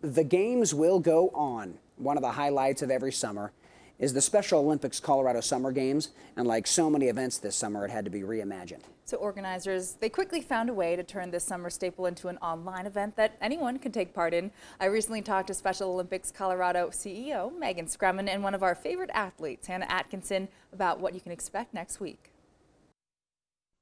The games will go on. One of the highlights of every summer is the Special Olympics Colorado Summer Games, and like so many events this summer, it had to be reimagined. So organizers, they quickly found a way to turn this summer staple into an online event that anyone can take part in. I recently talked to Special Olympics Colorado CEO Megan Scrumman and one of our favorite athletes, Hannah Atkinson, about what you can expect next week.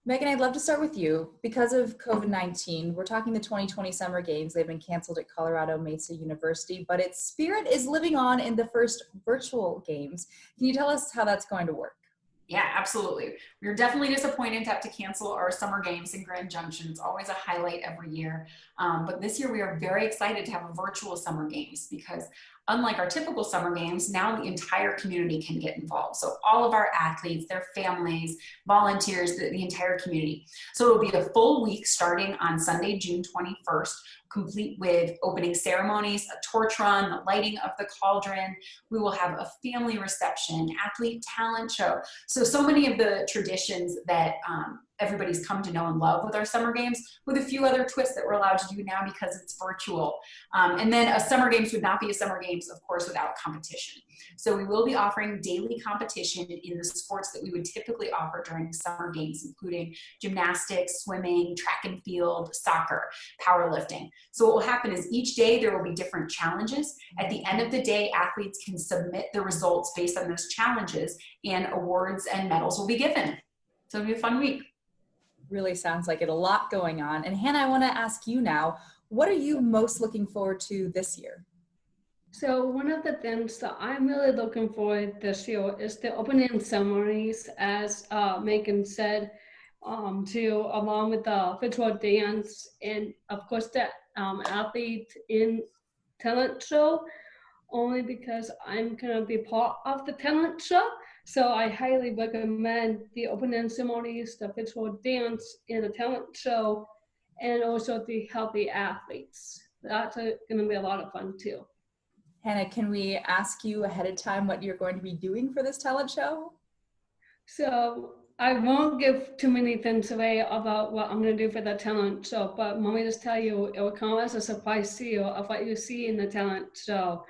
Megan, I'd love to start with you. Because of COVID-19, we're talking the 2020 Summer Games. They've been canceled at Colorado Mesa University, but its spirit is living on in the first virtual games. Can you tell us how that's going to work? Yeah, absolutely. We were definitely disappointed to have to cancel our summer games in Grand Junction. It's always a highlight every year. But this year we are very excited to have a virtual summer games because unlike our typical summer games, now the entire community can get involved. So all of our athletes, their families, volunteers, the entire community. So it'll be a full week starting on Sunday, June 21st, complete with opening ceremonies, a torch run, the lighting of the cauldron. We will have a family reception, athlete talent show. So many of the traditions that everybody's come to know and love with our summer games, with a few other twists that we're allowed to do now because it's virtual. And then a summer games would not be a summer games, of course, without competition. So we will be offering daily competition in the sports that we would typically offer during summer games, including gymnastics, swimming, track and field, soccer, powerlifting. So what will happen is each day there will be different challenges. At the end of the day, athletes can submit the results based on those challenges, and awards and medals will be given. So it'll be a fun week. Really sounds like it. A lot going on. And Hannah, I want to ask you now, what are you most looking forward to this year? So one of the things that I'm really looking forward this year is the opening ceremonies, as Megan said, along with the virtual dance and of course the athlete in talent show, only because I'm gonna be part of the talent show. So I highly recommend the opening ceremonies, the virtual dance, and the talent show, and also the healthy athletes. That's going to be a lot of fun too. Hannah, can we ask you ahead of time what you're going to be doing for this talent show? So I won't give too many things away about what I'm going to do for the talent show, but let me just tell you, it will come as a surprise to you of what you see in the talent show.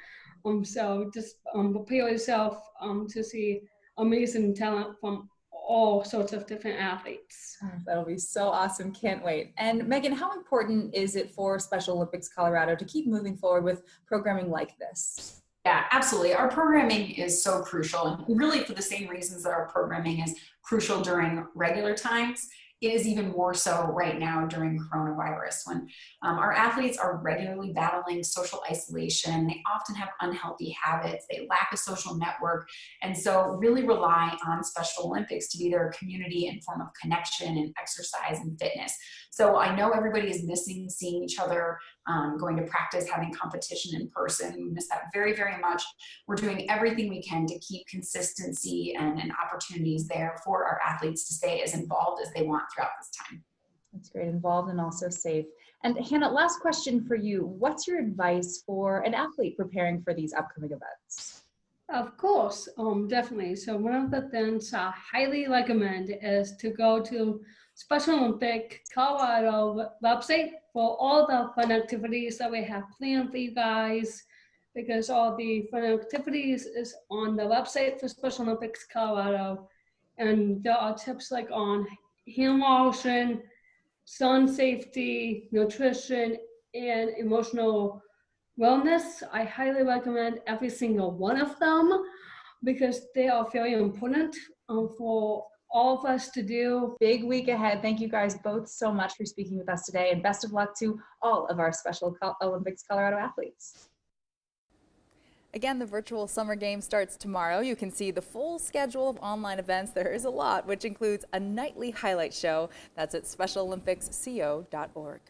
So just prepare yourself to see amazing talent from all sorts of different athletes. That'll be so awesome. Can't wait. And Megan, how important is it for Special Olympics Colorado to keep moving forward with programming like this? Yeah, absolutely. Our programming is so crucial, and really for the same reasons that our programming is crucial during regular times, it is even more so right now during coronavirus, when our athletes are regularly battling social isolation. They often have unhealthy habits. They lack a social network, and so really rely on Special Olympics to be their community and form of connection and exercise and fitness. So I know everybody is missing seeing each other, going to practice, having competition in person. We miss that very, very much. We're doing everything we can to keep consistency and opportunities there for our athletes to stay as involved as they want throughout this time. That's great. Involved and also safe. And Hannah, last question for you. What's your advice for an athlete preparing for these upcoming events? Of course, definitely. So one of the things I highly recommend is to go to Special Olympic Colorado website for all the fun activities that we have planned for you guys, because all the fun activities is on the website for Special Olympics Colorado. And there are tips like on hand washing, sun safety, nutrition, and emotional wellness. I highly recommend every single one of them because they are very important for all of us to do. Big week ahead. Thank you guys both so much for speaking with us today, and best of luck to all of our Special Olympics Colorado athletes. Again, the virtual summer game starts tomorrow. You can see the full schedule of online events. There is a lot, which includes a nightly highlight show. That's at specialolympicsco.org.